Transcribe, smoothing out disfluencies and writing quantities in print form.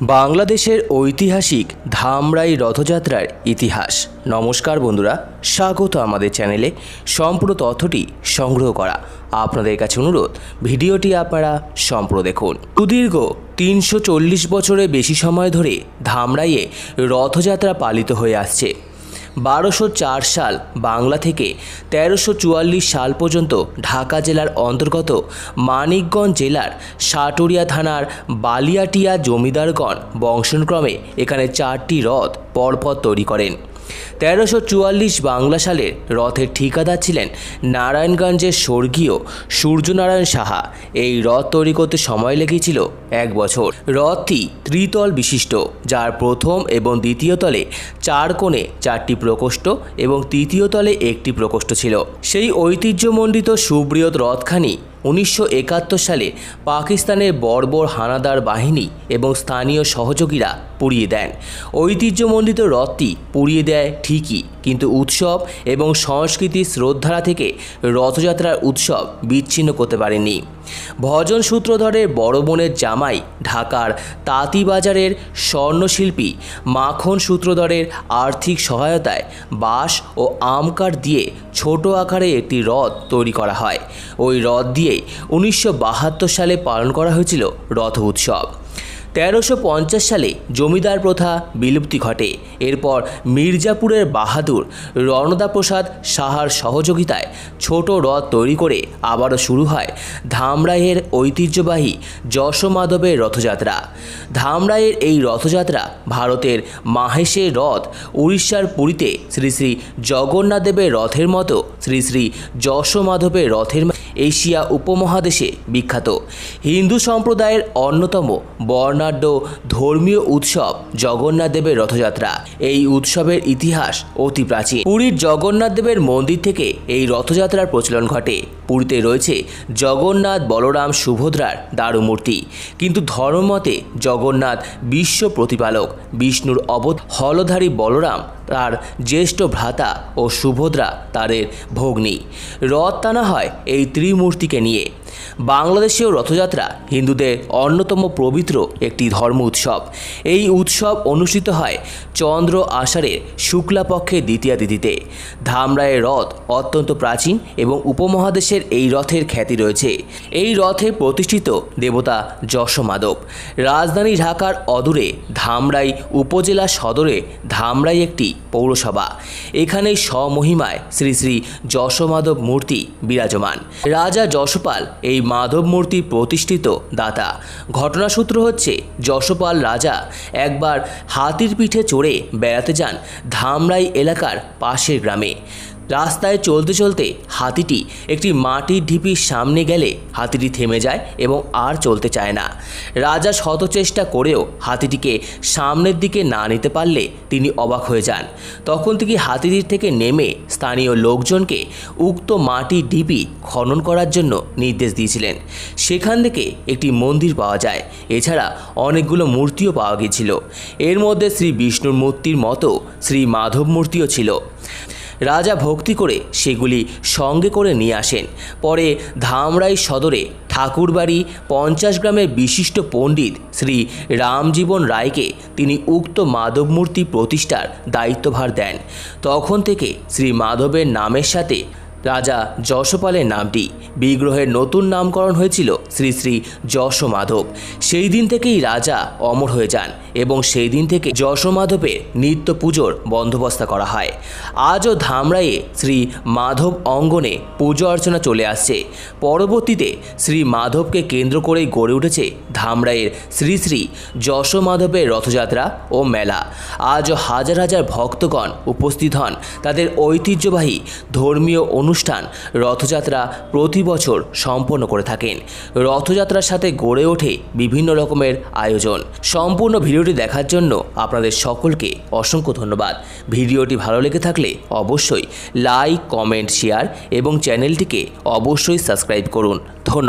বাংলাদেশের ঐতিহাসিক ধামরাই রথযাত্রার ইতিহাস। নমস্কার বন্ধুরা, স্বাগত আমাদের চ্যানেলে। সম্পূর্ণ তথ্যটি সংগ্রহ করা আপনাদের কাছে অনুরোধ, ভিডিওটি আপনারা সম্পূর্ণ দেখুন। সুদীর্ঘ ৩৪০ বছরের বেশি সময় ধরে ধামরাইয়ে রথযাত্রা পালিত হয়ে আসছে। ১২০৪ সাল বাংলা থেকে ১৩৪৪ সাল পর্যন্ত ঢাকা জেলার অন্তর্গত মানিকগঞ্জ জেলার সাটুরিয়া থানার বালিয়াটিয়া জমিদারগণ বংশানুক্রমে এখানে ৪টি রথ পরপর তৈরি করেন। ১৩৪৪ বাংলা সালের রথের ঠিকাদার ছিলেন নারায়ণগঞ্জের স্বর্গীয় সূর্যনারায়ণ সাহা। এই রথ তৈরি করতে সময় লেগেছিল ১ বছর। রথটি ত্রিতল বিশিষ্ট, যার প্রথম এবং দ্বিতীয় তলে ৪ কোণে ৪টি প্রকোষ্ঠ এবং তৃতীয় তলে ১টি প্রকোষ্ঠ ছিল। সেই ঐতিহ্যমণ্ডিত সুবৃহৎ রথখানি ১৯৭১ সালে পাকিস্তানের বর্বর হানাদার বাহিনী এবং স্থানীয় সহযোগীরা পুড়িয়ে দেন। ঐতিহ্যমণ্ডিত রথটি পুড়িয়ে দেয় ঠিকই, কিন্তু উৎসব এবং সংস্কৃতির শ্রদ্ধারা থেকে রথযাত্রার উৎসব বিচ্ছিন্ন করতে পারেননি। ভজন সূত্রধরের বড় বোনের জামাই ঢাকার তাঁতিবাজারের স্বর্ণশিল্পী মাখন সূত্রধরের আর্থিক সহায়তায় বাঁশ ও আম কাঠ দিয়ে ছোট আকারে একটি রথ তৈরি করা হয়। ওই রথ দিয়েই ১৯৭২ সালে পালন করা হয়েছিল রথ উৎসব। ১৩৫০ সালে জমিদার প্রথা বিলুপ্তি ঘটে। এরপর মির্জাপুরের বাহাদুর রণদাপ্রসাদ সাহার সহযোগিতায় ছোট রথ তৈরি করে আবারও শুরু হয় ধামরাইয়ের ঐতিহ্যবাহী যশোমাধবের রথযাত্রা। ধামরাইয়ের এই রথযাত্রা ভারতের মাহেশের রথ, উড়িষ্যার পুরীতে শ্রী শ্রী জগন্নাথ দেবের রথের মতো শ্রী শ্রী যশোমাধবের রথের এশিয়া উপমহাদেশে বিখ্যাত। হিন্দু সম্প্রদায়ের অন্যতম বর্ণাঢ্য ধর্মীয় উৎসব জগন্নাথ দেবের রথযাত্রা। এই উৎসবের ইতিহাস অতি প্রাচীন। পুরীর জগন্নাথ দেবের মন্দির থেকে এই রথযাত্রার প্রচলন ঘটে। পুরীতে রয়েছে জগন্নাথ, বলরাম, সুভদ্রার দারুমূর্তি, কিন্তু ধর্মমতে জগন্নাথ বিশ্ব প্রতিপালক, বিষ্ণুর হলধারী বলরাম তার জ্যেষ্ঠ ভ্রাতা ও সুভদ্রা তাদের ভগ্নী। রথ টানা হয় এই ত্রিমূর্তিকে নিয়ে। বাংলাদেশেও রথযাত্রা হিন্দুদের অন্যতম পবিত্র একটি ধর্ম উৎসব। এই উৎসব অনুষ্ঠিত হয় চন্দ্র আষাঢ়ের শুক্লাপক্ষের দ্বিতীয়া তিথিতে। ধামরাইয়ের রথ অত্যন্ত প্রাচীন এবং উপমহাদেশের এই রথের খ্যাতি রয়েছে। এই রথে প্রতিষ্ঠিত দেবতা যশোমাধব। রাজধানী ঢাকার অদূরে ধামরাই উপজেলা সদরে ধামরাই একটি পৌরসভা। এখানে স্বমহিমায় শ্রী শ্রী যশোমাধব মূর্তি বিরাজমান। রাজা যশোপাল এই মাধব মূর্তি প্রতিষ্ঠিত দাতা। ঘটনাসূত্র হচ্ছে, যশোপাল রাজা একবার হাতির পিঠে চড়ে বেড়াতে যান ধামরাই এলাকার পাশের গ্রামে। রাস্তায় চলতে চলতে হাতিটি একটি মাটির ঢিপির সামনে গেলে হাতিটি থেমে যায় এবং আর চলতে চায় না। রাজা শত চেষ্টা করেও হাতিটিকে সামনের দিকে না নিতে পারলে তিনি অবাক হয়ে যান। তখন থেকে হাতিটির থেকে নেমে স্থানীয় লোকজনকে উক্ত মাটির ঢিপি খনন করার জন্য নির্দেশ দিয়েছিলেন। সেখান থেকে একটি মন্দির পাওয়া যায়। এছাড়া অনেকগুলো মূর্তিও পাওয়া গিয়েছিল। এর মধ্যে শ্রী বিষ্ণুর মূর্তির মতো শ্রী মাধব মূর্তিও ছিল। রাজা ভক্তি করে সেগুলি সঙ্গে করে নিয়ে আসেন। পরে ধামরাই সদরে ঠাকুরবাড়ি ৫০ গ্রামের বিশিষ্ট পণ্ডিত শ্রী রামজীবন রায়কে তিনি উক্ত মাধব মূর্তি প্রতিষ্ঠার দায়িত্বভার দেন। তখন থেকে শ্রী মাধবের নামের সাথে রাজা যশোপালের নামটি, বিগ্রহের নতুন নামকরণ হয়েছিল শ্রী শ্রী যশোমাধব। সেই দিন থেকেই রাজা অমর হয়ে যান এবং সেই দিন থেকে যশোমাধবের নিত্য পুজোর বন্দোবস্ত করা হয়। আজও ধামরাইয়ে শ্রী মাধব অঙ্গনে পুজো অর্চনা চলে আসছে। পরবর্তীতে শ্রী মাধবকে কেন্দ্র করেই গড়ে উঠেছে ধামরাইয়ের শ্রী শ্রী যশোমাধবের রথযাত্রা ও মেলা। আজও হাজার হাজার ভক্তগণ উপস্থিত হন তাদের ঐতিহ্যবাহী ধর্মীয় অনুষ্ঠান রথযাত্রা প্রতি বছর সম্পন্ন করে থাকেন। রথযাত্রার সাথে গড়ে ওঠে বিভিন্ন রকমের আয়োজন। সম্পূর্ণ ভিডিওটি দেখার জন্য আপনাদের সকলকে অসংখ্য ধন্যবাদ। ভিডিওটি ভালো লেগে থাকলে অবশ্যই লাইক, কমেন্ট, শেয়ার এবং চ্যানেলটিকে অবশ্যই সাবস্ক্রাইব করুন। ধন্যবাদ।